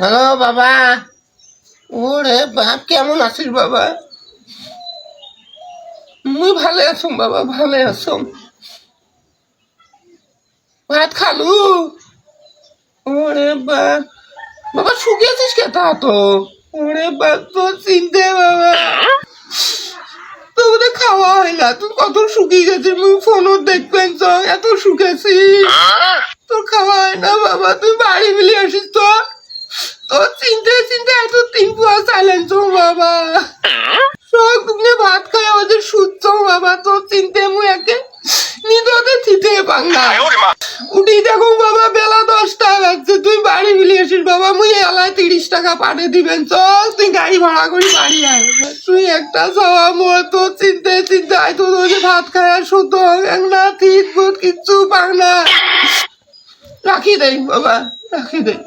Hello বাবা। ওরে বাপ, কেমন আছিস বাবা? মুই ভালে আছুম বাবা, ভালে আছুম। ভাত খালু। ওরে বাপ, বাবা শুকিয়েছিস কে তা তো? ওরে বাপ, তো চিনতে বাবা, তো বোধহয় খাওয়া হয় না। তুই কত শুকিয়ে গেছিস, মুই ফোনও দেখবেন তো, এত শুকেছিস। তোর খাওয়া হয় না বাবা, তুই বাড়ি মিলে আসিস তো। তোর চিনতে চিনতে এত তিন পুয়া চাইলেন বাবা। সব তুমি ভাত খায় আমাদের সুস্থ বাবা, তোর চিনতে মুই একে নিদতে থিতে বাংলা উঠি দেখো বাবা, বেলা 10টা বাজছে। তুই বাড়ি মিলে আসিস বাবা, মুই এলায় 30 টাকা পাঠিয়ে দিবেন। চল তুই গাড়ি ভাড়া করি বাড়ি আয়। তুই একটা যাওয়া মোর, তোর চিনতে চিনতে আয়। তোর ভাত খায় আর শুদ্ধ না, থিত বুত কিচ্ছু পাং না। রাখি দেই বাবা, রাখি দেই।